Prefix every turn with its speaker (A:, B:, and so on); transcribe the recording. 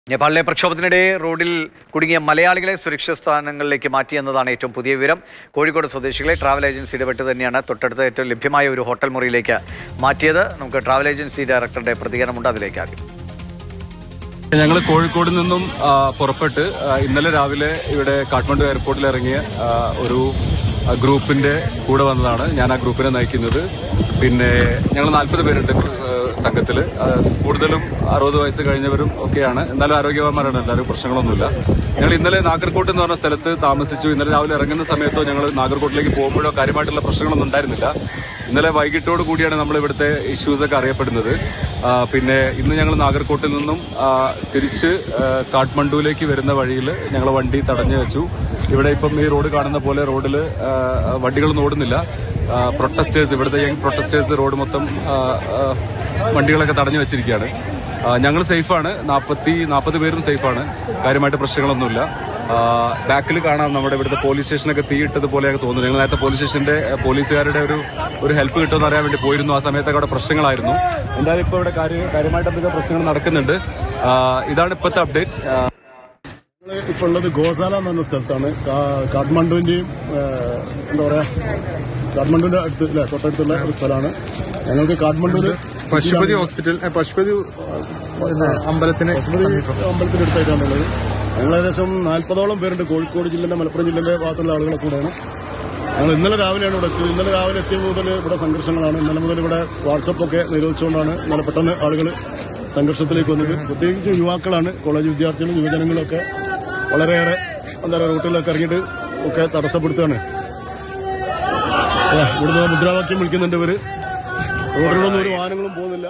A: നേപ്പാളിലെ പ്രക്ഷോഭത്തിനിടെ റോഡിൽ കുടുങ്ങിയ മലയാളികളെ സുരക്ഷിത സ്ഥാനങ്ങളിലേക്ക് മാറ്റിയെന്നതാണ് ഏറ്റവും പുതിയ വിവരം. കോഴിക്കോട് സ്വദേശികളെ ട്രാവൽ ഏജൻസി ഇടപെട്ട് തന്നെയാണ് തൊട്ടടുത്ത ഏറ്റവും ലഭ്യമായ ഒരു ഹോട്ടൽ മുറിയിലേക്ക് മാറ്റിയത്. നമുക്ക് ട്രാവൽ ഏജൻസി ഡയറക്ടറുടെ പ്രതികരണമുണ്ട്, അതിലേക്ക് ആദ്യം.
B: ഞങ്ങൾ കോഴിക്കോട് നിന്നും പുറപ്പെട്ട് ഇന്നലെ രാവിലെ ഇവിടെ കാഠ്മണ്ഡു എയർപോർട്ടിൽ ഇറങ്ങിയ ഒരു ഗ്രൂപ്പിന്റെ കൂടെ വന്നതാണ്. ഞാൻ ആ ഗ്രൂപ്പിനെ നയിക്കുന്നത്. പിന്നെ ഞങ്ങൾ 40 പേരുണ്ട് സംഘത്തിൽ. കൂടുതലും 60 വയസ്സ് കഴിഞ്ഞവരും ഒക്കെയാണ്. എന്നാലും ആരോഗ്യവാന്മാരാണ് എല്ലാവരും, പ്രശ്നങ്ങളൊന്നുമില്ല. ഞങ്ങൾ ഇന്നലെ നാഗർകോട്ട് എന്ന് പറഞ്ഞ സ്ഥലത്ത് താമസിച്ചു. ഇന്നലെ രാവിലെ ഇറങ്ങുന്ന സമയത്തോ ഞങ്ങൾ നാഗർകോട്ടിലേക്ക് പോകുമ്പോഴോ കാര്യമായിട്ടുള്ള പ്രശ്നങ്ങളൊന്നും ഉണ്ടായിരുന്നില്ല. ഇന്നലെ വൈകിട്ടോട് കൂടിയാണ് നമ്മൾ ഇവിടുത്തെ ഇഷ്യൂസൊക്കെ അറിയപ്പെടുന്നത്. പിന്നെ ഇന്ന് ഞങ്ങൾ നാഗർകോട്ടിൽ നിന്നും തിരിച്ച് കാഠ്മണ്ഡുവിലേക്ക് വരുന്ന വഴിയിൽ ഞങ്ങൾ വണ്ടി തടഞ്ഞു വെച്ചു. ഇവിടെ ഇപ്പം ഈ റോഡ് കാണുന്ന പോലെ റോഡിൽ വണ്ടികളൊന്നും ഓടുന്നില്ല. പ്രൊട്ടസ്റ്റേഴ്സ്, ഇവിടുത്തെ യങ് പ്രൊട്ടസ്റ്റേഴ്സ് റോഡ് മൊത്തം വണ്ടികളൊക്കെ തടഞ്ഞു വെച്ചിരിക്കുകയാണ്. ഞങ്ങൾ സേഫാണ്, 40 പേരും സേഫാണ്, കാര്യമായിട്ട് പ്രശ്നങ്ങളൊന്നുമില്ല. ബാക്കിൽ കാണാം നമ്മുടെ ഇവിടുത്തെ പോലീസ് സ്റ്റേഷനൊക്കെ തീയിട്ടതുപോലെയൊക്കെ തോന്നുന്നു. ഞങ്ങൾ നേരത്തെ പോലീസ് സ്റ്റേഷന്റെ പോലീസുകാരുടെ ഒരു ഹെൽപ്പ് കിട്ടുമെന്ന് അറിയാൻ വേണ്ടി പോയിരുന്നു. ആ സമയത്തൊക്കെ അവിടെ പ്രശ്നങ്ങളായിരുന്നു. എന്തായാലും ഇപ്പോൾ ഇവിടെ കാര്യമായിട്ട് എന്തൊക്കെ പ്രശ്നങ്ങൾ നടക്കുന്നുണ്ട്. ഇതാണ് ഇപ്പോഴത്തെ അപ്ഡേറ്റ്സ്.
C: ഇപ്പോൾ ഉള്ളത് ഗോസാല എന്ന് പറഞ്ഞ സ്ഥലത്താണ്. കാഠ്മണ്ഡുവിന്റെയും എന്താ പറയാ, കാഠ്മണ്ഡുവിന്റെ അടുത്ത് തൊട്ടടുത്തുള്ള ഒരു സ്ഥലമാണ്. ഞങ്ങൾക്ക് കാഠ്മണ്ഡുവിൽ
D: പശുപതി ഹോസ്പിറ്റൽ, പശുപതി അമ്പലത്തിന്റെ
C: അടുത്തായിട്ടാണുള്ളത്. ഞങ്ങൾ ഏകദേശം 40ഓളം പേരുണ്ട്. കോഴിക്കോട് ജില്ലന്റെ, മലപ്പുറം ജില്ലന്റെ ഭാഗത്തുള്ള ആളുകളെ കൂടെയാണ്. ഞങ്ങൾ ഇന്നലെ രാവിലെയാണ് ഇവിടെ എത്തിയത്. ഇന്നലെ രാവിലെ എത്തിയ മുതൽ ഇവിടെ സംഘർഷങ്ങളാണ്. ഇന്നലെ മുതൽ ഇവിടെ വാട്സപ്പൊക്കെ നിരോധിച്ചുകൊണ്ടാണ് ഇന്നലെ പെട്ടെന്ന് ആളുകൾ സംഘർഷത്തിലേക്ക് വന്നത്. പ്രത്യേകിച്ച് യുവാക്കളാണ്, കോളേജ് വിദ്യാർത്ഥികളും യുവജനങ്ങളൊക്കെ വളരെയേറെ എന്താ പറയുക റൂട്ടിലൊക്കെ ഇറങ്ങിയിട്ട് ഒക്കെ തടസ്സപ്പെടുത്തുകയാണ്. ഇവിടുന്ന് മുദ്രാവാക്യം വിളിക്കുന്നുണ്ട് ഇവര്. റോഡിലൊന്നും ഒരു വാഹനങ്ങളും പോകുന്നില്ല.